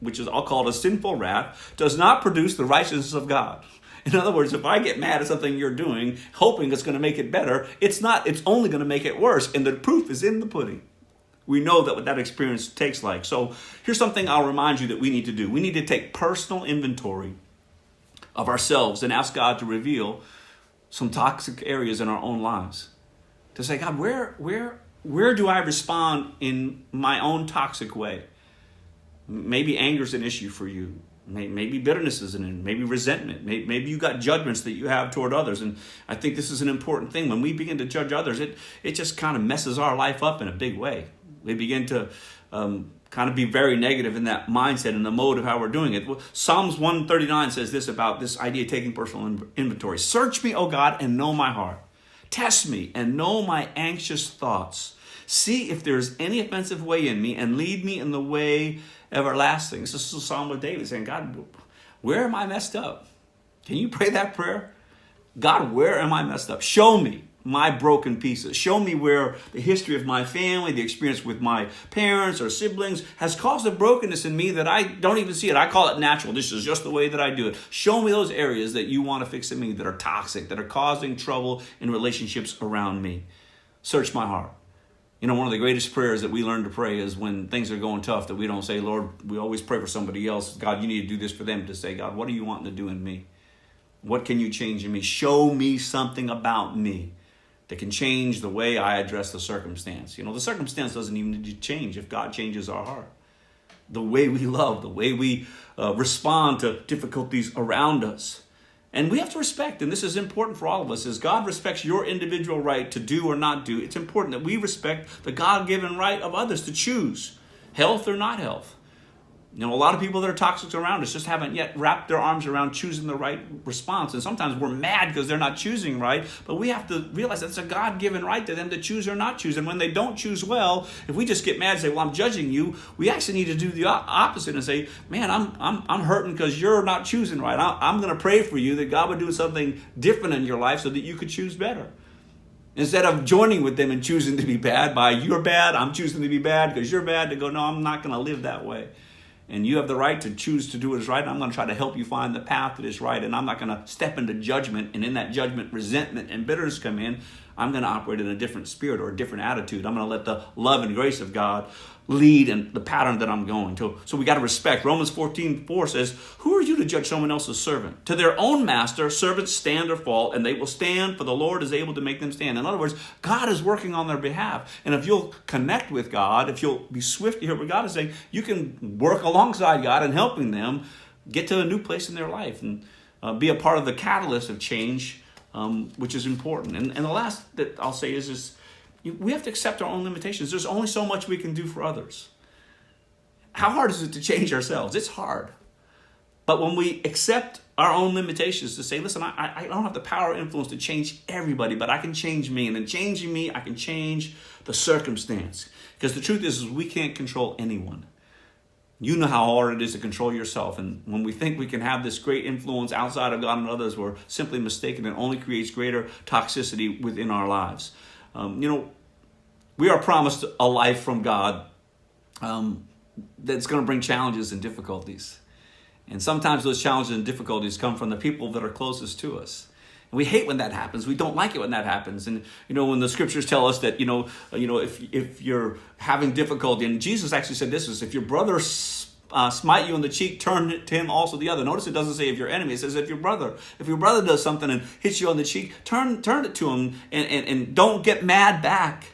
which is, I'll call it a sinful wrath, does not produce the righteousness of God. In other words, if I get mad at something you're doing, hoping it's going to make it better, it's not. It's only going to make it worse. And the proof is in the pudding. We know that what that experience takes like. So here's something I'll remind you that we need to do. We need to take personal inventory of ourselves and ask God to reveal some toxic areas in our own lives. To say, God, where do I respond in my own toxic way? Maybe anger is an issue for you. Maybe bitterness is an issue. Maybe resentment. Maybe you got judgments that you have toward others. And I think this is an important thing. When we begin to judge others, it just kind of messes our life up in a big way. We begin to kind of be very negative in that mindset and the mode of how we're doing it. Psalms 139 says this about this idea of taking personal inventory. Search me, O God, and know my heart. Test me and know my anxious thoughts. See if there is any offensive way in me, and lead me in the way everlasting. This is a psalm of David saying, God, where am I messed up? Can you pray that prayer? God, where am I messed up? Show me my broken pieces. Show me where the history of my family, the experience with my parents or siblings has caused a brokenness in me that I don't even see it. I call it natural. This is just the way that I do it. Show me those areas that you want to fix in me that are toxic, that are causing trouble in relationships around me. Search my heart. You know, one of the greatest prayers that we learn to pray is when things are going tough, that we don't say, Lord, we always pray for somebody else. God, you need to do this for them. To say, God, what are you wanting to do in me? What can you change in me? Show me something about me that can change the way I address the circumstance. You know, the circumstance doesn't even need to change if God changes our heart. The way we love, the way we respond to difficulties around us. And we have to respect, and this is important for all of us, as God respects your individual right to do or not do. It's important that we respect the God-given right of others to choose health or not health. You know, a lot of people that are toxic around us just haven't yet wrapped their arms around choosing the right response. And sometimes we're mad because they're not choosing right. But we have to realize that's a God-given right to them to choose or not choose. And when they don't choose well, if we just get mad and say, well, I'm judging you, we actually need to do the opposite and say, man, I'm hurting because you're not choosing right. I'm going to pray for you that God would do something different in your life so that you could choose better. Instead of joining with them and choosing to be bad by you're bad, I'm choosing to be bad because you're bad, to go, no, I'm not going to live that way. And you have the right to choose to do what is right. And I'm going to try to help you find the path that is right. And I'm not going to step into judgment. And in that judgment, resentment and bitterness come in. I'm going to operate in a different spirit or a different attitude. I'm going to let the love and grace of God lead in the pattern that I'm going to. So we got to respect. Romans 14:4 says, who are you to judge someone else's servant? To their own master, servants stand or fall, and they will stand, for the Lord is able to make them stand. In other words, God is working on their behalf. And if you'll connect with God, if you'll be swift to hear what God is saying, you can work alongside God in helping them get to a new place in their life and be a part of the catalyst of change, which is important. And the last that I'll say is we have to accept our own limitations. There's only so much we can do for others. How hard is it to change ourselves? It's hard. But when we accept our own limitations to say, listen, I don't have the power or influence to change everybody, but I can change me. And in changing me, I can change the circumstance. Because the truth is we can't control anyone. You know how hard it is to control yourself. And when we think we can have this great influence outside of God and others, we're simply mistaken. It only creates greater toxicity within our lives. We are promised a life from God that's going to bring challenges and difficulties. And sometimes those challenges and difficulties come from the people that are closest to us. And we hate when that happens. We don't like it when that happens. And, when the scriptures tell us that, if you're having difficulty, and Jesus actually said this, is if your brother smite you on the cheek, turn to him also the other. Notice it doesn't say if your enemy. It says if your brother does something and hits you on the cheek, turn it to him and don't get mad back.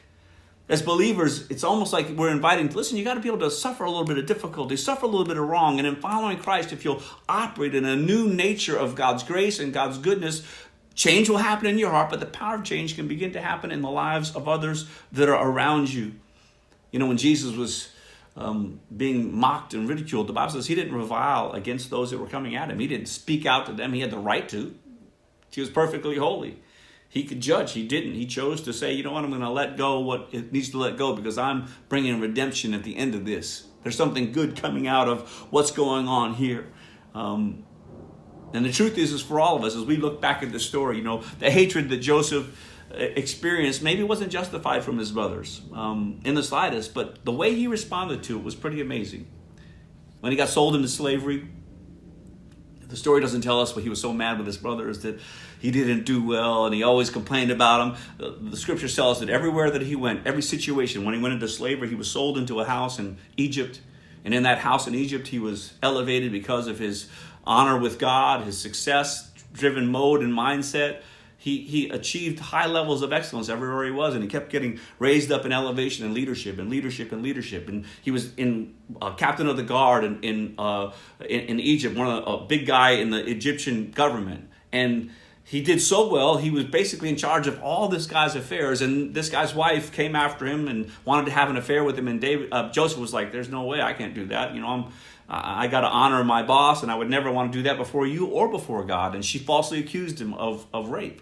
As believers, it's almost like we're inviting, listen, you got to be able to suffer a little bit of difficulty, suffer a little bit of wrong. And in following Christ, if you'll operate in a new nature of God's grace and God's goodness, change will happen in your heart, but the power of change can begin to happen in the lives of others that are around you. When Jesus was being mocked and ridiculed, the Bible says he didn't revile against those that were coming at him. He didn't speak out to them. He had the right to. He was perfectly holy. He could judge. He didn't. He chose to say, you know what, I'm going to let go what it needs to let go because I'm bringing redemption at the end of this. There's something good coming out of what's going on here. And the truth is for all of us, as we look back at the story, the hatred that Joseph experienced maybe wasn't justified from his brothers in the slightest, but the way he responded to it was pretty amazing. When he got sold into slavery, the story doesn't tell us what he was so mad with his brothers that he didn't do well and he always complained about them. The scriptures tell us that everywhere that he went, every situation, when he went into slavery, he was sold into a house in Egypt. And in that house in Egypt, he was elevated because of his honor with God, his success-driven mode and mindset. He achieved high levels of excellence everywhere he was, and he kept getting raised up in elevation and leadership. And he was in captain of the guard in Egypt, a big guy in the Egyptian government. And he did so well, he was basically in charge of all this guy's affairs. And this guy's wife came after him and wanted to have an affair with him. And Joseph was like, "There's no way I can't do that. I got to honor my boss, and I would never want to do that before you or before God." And she falsely accused him of rape.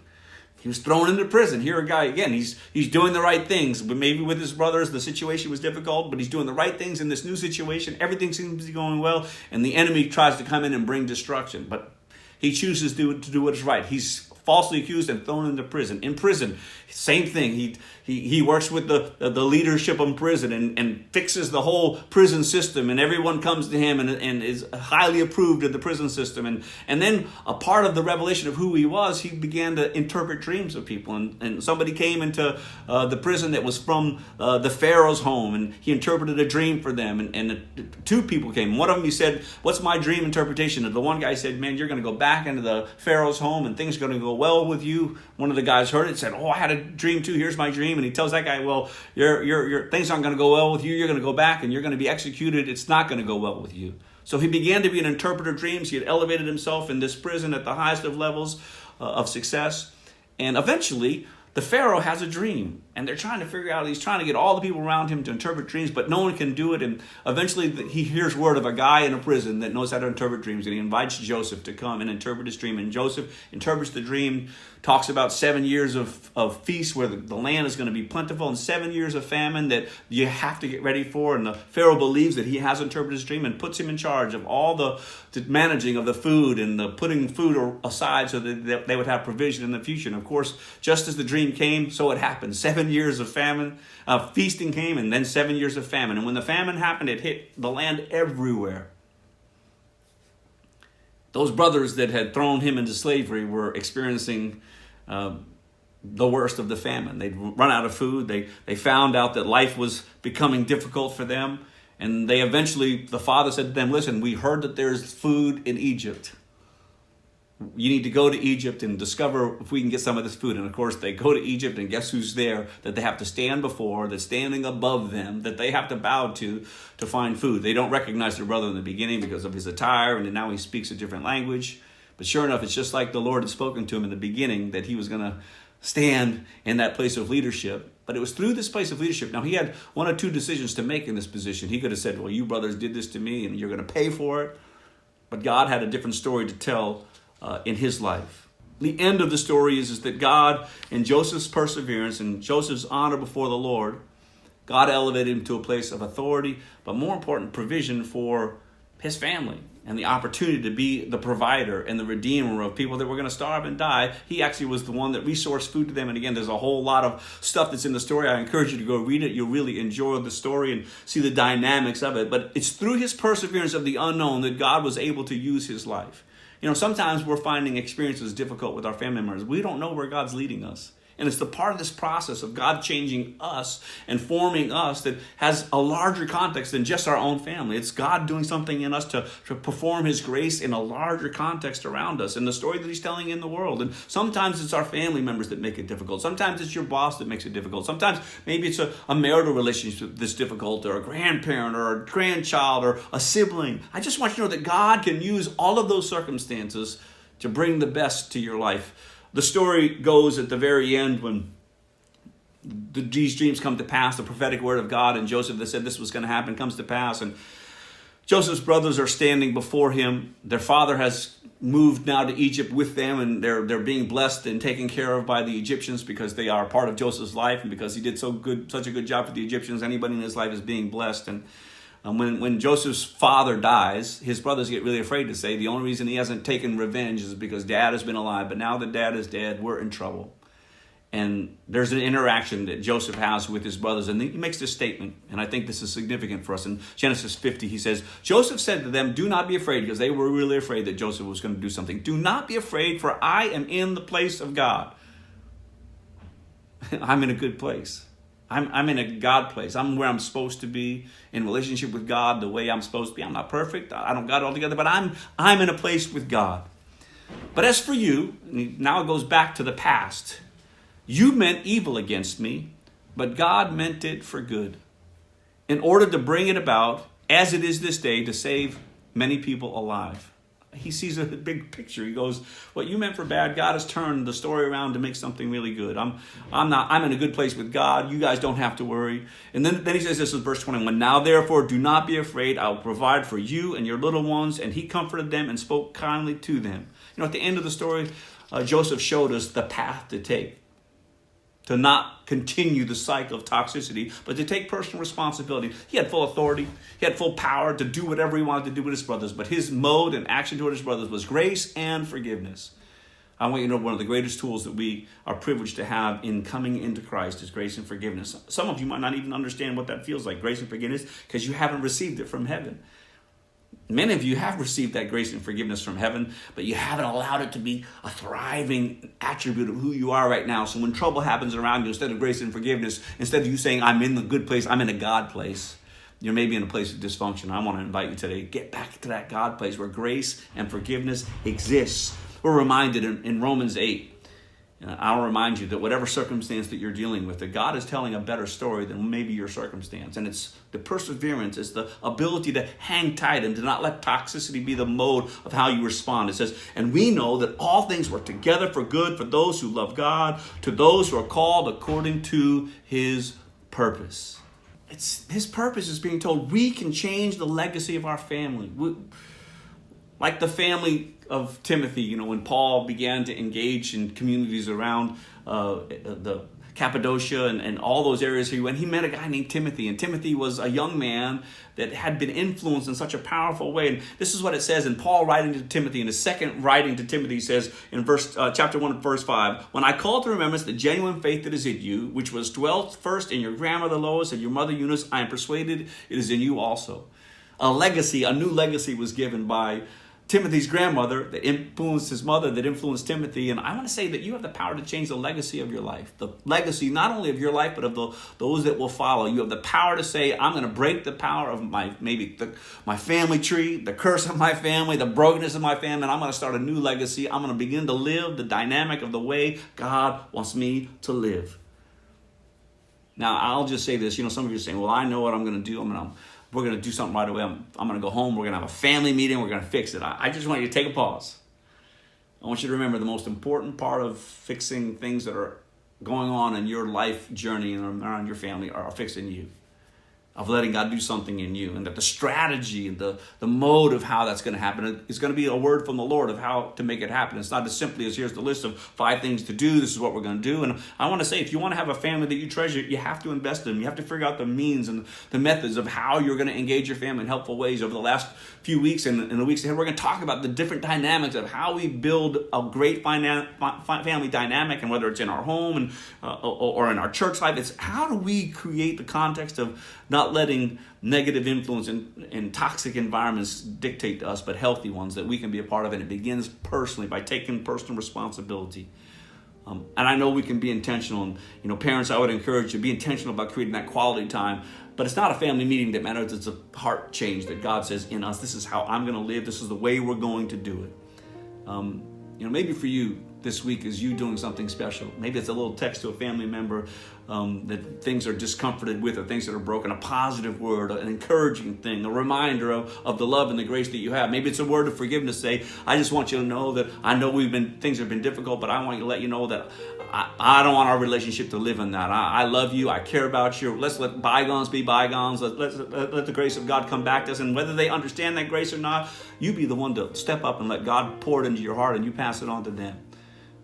He was thrown into prison. Here a guy, again, he's doing the right things. But maybe with his brothers, the situation was difficult, but he's doing the right things in this new situation. Everything seems to be going well, and the enemy tries to come in and bring destruction. But he chooses to do what is right. He's falsely accused and thrown into prison. In prison, same thing. He he works with the leadership in prison and fixes the whole prison system, and everyone comes to him and is highly approved of the prison system. And then a part of the revelation of who he was, he began to interpret dreams of people. And somebody came into the prison that was from the Pharaoh's home, and he interpreted a dream for them. And two people came. One of them, he said, "What's my dream interpretation?" And the one guy said, "Man, you're going to go back into the Pharaoh's home and things are going to go well with you." One of the guys heard it and said, "Oh, I had a dream too. Here's my dream." And he tells that guy, "Well, your things aren't going to go well with you. You're going to go back and you're going to be executed. It's not going to go well with you." So he began to be an interpreter of dreams. He had elevated himself in this prison at the highest of levels of success. And eventually, the Pharaoh has a dream, and they're trying to figure out, he's trying to get all the people around him to interpret dreams, but no one can do it. And eventually he hears word of a guy in a prison that knows how to interpret dreams, and he invites Joseph to come and interpret his dream. And Joseph interprets the dream, talks about 7 years of feast where the land is going to be plentiful, and 7 years of famine that you have to get ready for. And the Pharaoh believes that he has interpreted his dream and puts him in charge of all the managing of the food and the putting food aside so that they would have provision in the future. And of course, just as the dream came, so it happened. 7 years of famine, feasting came, and then 7 years of famine. And when the famine happened, it hit the land everywhere. Those brothers that had thrown him into slavery were experiencing the worst of the famine. They'd run out of food. They found out that life was becoming difficult for them. And they eventually, the father said to them, "Listen, we heard that there's food in Egypt. You need to go to Egypt and discover if we can get some of this food." And of course, they go to Egypt, and guess who's there that they have to stand before, that's standing above them, that they have to bow to find food. They don't recognize their brother in the beginning because of his attire, and now he speaks a different language. But sure enough, it's just like the Lord had spoken to him in the beginning, that he was going to stand in that place of leadership. But it was through this place of leadership. Now, he had one or two decisions to make in this position. He could have said, "Well, you brothers did this to me, and you're going to pay for it." But God had a different story to tell in his life. The end of the story is that God, in Joseph's perseverance and Joseph's honor before the Lord, God elevated him to a place of authority, but more important, provision for his family and the opportunity to be the provider and the redeemer of people that were going to starve and die. He actually was the one that resourced food to them. And again, there's a whole lot of stuff that's in the story. I encourage you to go read it. You'll really enjoy the story and see the dynamics of it. But it's through his perseverance of the unknown that God was able to use his life. You know, sometimes we're finding experiences difficult with our family members. We don't know where God's leading us. And it's the part of this process of God changing us and forming us that has a larger context than just our own family. It's God doing something in us to perform his grace in a larger context around us and the story that he's telling in the world. And sometimes it's our family members that make it difficult. Sometimes it's your boss that makes it difficult. Sometimes maybe it's a marital relationship that's difficult, or a grandparent or a grandchild or a sibling. I just want you to know that God can use all of those circumstances to bring the best to your life. The story goes at the very end when these dreams come to pass, the prophetic word of God and Joseph that said this was going to happen comes to pass. And Joseph's brothers are standing before him. Their father has moved now to Egypt with them, and they're being blessed and taken care of by the Egyptians because they are part of Joseph's life, and because he did such a good job for the Egyptians. Anybody in his life is being blessed. And when Joseph's father dies, his brothers get really afraid to say the only reason he hasn't taken revenge is because dad has been alive. But now that dad is dead, we're in trouble. And there's an interaction that Joseph has with his brothers. And he makes this statement, and I think this is significant for us. In Genesis 50, he says, "Joseph said to them, 'Do not be afraid,'" because they were really afraid that Joseph was going to do something. "Do not be afraid, for I am in the place of God." I'm in a good place. I'm in a God place. I'm where I'm supposed to be, in relationship with God the way I'm supposed to be. I'm not perfect. I don't got it all together, but I'm in a place with God. "But as for you," now it goes back to the past, "you meant evil against me, but God meant it for good, in order to bring it about, as it is this day, to save many people alive." He sees a big picture. He goes, what you meant for bad, God has turned the story around to make something really good. I'm in a good place with God. You guys don't have to worry. And then he says this is verse 21. "Now therefore do not be afraid. I will provide for you and your little ones." And he comforted them and spoke kindly to them. You know, at the end of the story, Joseph showed us the path to take. To not continue the cycle of toxicity, but to take personal responsibility. He had full authority. He had full power to do whatever he wanted to do with his brothers. But his mode and action toward his brothers was grace and forgiveness. I want you to know one of the greatest tools that we are privileged to have in coming into Christ is grace and forgiveness. Some of you might not even understand what that feels like, grace and forgiveness, because you haven't received it from heaven. Many of you have received that grace and forgiveness from heaven, but you haven't allowed it to be a thriving attribute of who you are right now. So when trouble happens around you, instead of grace and forgiveness, instead of you saying, I'm in the good place, I'm in a God place, you're maybe in a place of dysfunction. I want to invite you today, get back to that God place where grace and forgiveness exists. We're reminded in Romans 8, I'll remind you that whatever circumstance that you're dealing with, that God is telling a better story than maybe your circumstance. And it's the perseverance, it's the ability to hang tight and to not let toxicity be the mode of how you respond. It says, and we know that all things work together for good for those who love God, to those who are called according to his purpose. It's his purpose is being told we can change the legacy of our family. Like the family of Timothy, when Paul began to engage in communities around the Cappadocia and all those areas he went, he met a guy named Timothy. And Timothy was a young man that had been influenced in such a powerful way. And this is what it says in Paul writing to Timothy. In his second writing to Timothy, he says in chapter 1, verse 5, when I call to remembrance the genuine faith that is in you, which was dwelt first in your grandmother Lois and your mother Eunice, I am persuaded it is in you also. A new legacy was given by Timothy's grandmother that influenced his mother, that influenced Timothy. And I want to say that you have the power to change the legacy of your life. The legacy not only of your life, but of those that will follow. You have the power to say, I'm going to break the power of my family tree, the curse of my family, the brokenness of my family, and I'm going to start a new legacy. I'm going to begin to live the dynamic of the way God wants me to live. Now, I'll just say this. Some of you are saying, well, I know what I'm going to do. We're going to do something right away. I'm going to go home. We're going to have a family meeting. We're going to fix it. I just want you to take a pause. I want you to remember the most important part of fixing things that are going on in your life journey and around your family are fixing you. Of letting God do something in you. And that the strategy, the mode of how that's going to happen is going to be a word from the Lord of how to make it happen. It's not as simply as here's the list of 5 things to do. This is what we're going to do. And I want to say, if you want to have a family that you treasure, you have to invest in them. You have to figure out the means and the methods of how you're going to engage your family in helpful ways. Over the last few weeks and in the weeks ahead, we're going to talk about the different dynamics of how we build a great family dynamic, and whether it's in our home and or in our church life, it's how do we create the context of not letting negative influence and toxic environments dictate to us, but healthy ones that we can be a part of. And it begins personally by taking personal responsibility. And I know we can be intentional. And, parents, I would encourage you to be intentional about creating that quality time. But it's not a family meeting that matters. It's a heart change that God says in us, this is how I'm going to live. This is the way we're going to do it. Maybe for you, this week is you doing something special. Maybe it's a little text to a family member that things are discomforted with, or things that are broken, a positive word, an encouraging thing, a reminder of the love and the grace that you have. Maybe it's a word of forgiveness. Say, I just want you to know that I know things have been difficult, but I want to let you know that I don't want our relationship to live in that. I love you. I care about you. Let's let bygones be bygones. Let the grace of God come back to us. And whether they understand that grace or not, you be the one to step up and let God pour it into your heart and you pass it on to them.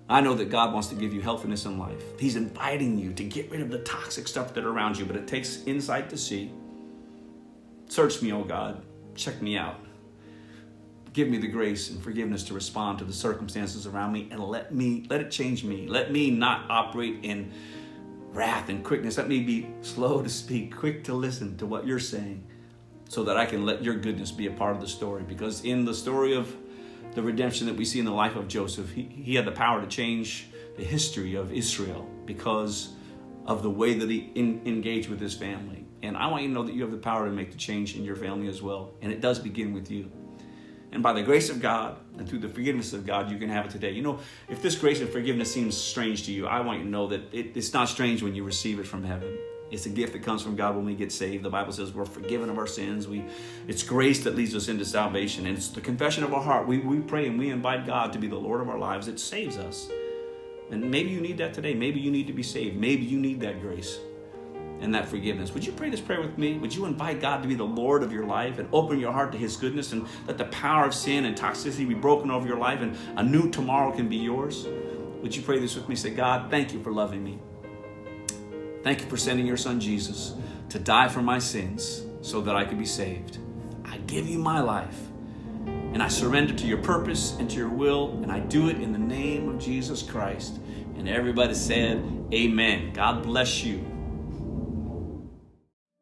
I know that God wants to give you healthiness in life. He's inviting you to get rid of the toxic stuff that are around you, but it takes insight to see. Search me, oh God. Check me out. Give me the grace and forgiveness to respond to the circumstances around me, and let it change me. Let me not operate in wrath and quickness. Let me be slow to speak, quick to listen to what you're saying, so that I can let your goodness be a part of the story. Because in the story of the redemption that we see in the life of Joseph, he had the power to change the history of Israel because of the way that he engaged with his family. And I want you to know that you have the power to make the change in your family as well. And it does begin with you. And by the grace of God and through the forgiveness of God, you can have it today. If this grace and forgiveness seems strange to you, I want you to know that it's not strange when you receive it from heaven. It's a gift that comes from God when we get saved. The Bible says we're forgiven of our sins. It's grace that leads us into salvation. And it's the confession of our heart. We pray and we invite God to be the Lord of our lives. It saves us. And maybe you need that today. Maybe you need to be saved. Maybe you need that grace and that forgiveness. Would you pray this prayer with me? Would you invite God to be the Lord of your life and open your heart to his goodness, and let the power of sin and toxicity be broken over your life and a new tomorrow can be yours? Would you pray this with me? Say, God, thank you for loving me. Thank you for sending your son Jesus to die for my sins so that I could be saved. I give you my life. And I surrender to your purpose and to your will, and I do it in the name of Jesus Christ. And everybody said, amen. God bless you.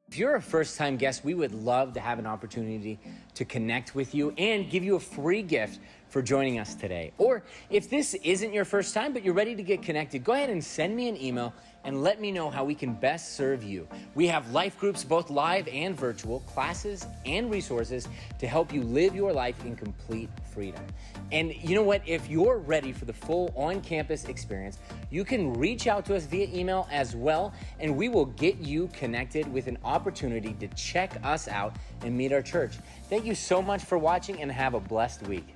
If you're a first-time guest, we would love to have an opportunity to connect with you and give you a free gift for joining us today. Or if this isn't your first time, but you're ready to get connected, go ahead and send me an email and let me know how we can best serve you. We have life groups, both live and virtual, classes and resources to help you live your life in complete freedom. And you know what? If you're ready for the full on-campus experience, you can reach out to us via email as well, and we will get you connected with an opportunity to check us out and meet our church. Thank you so much for watching, and have a blessed week.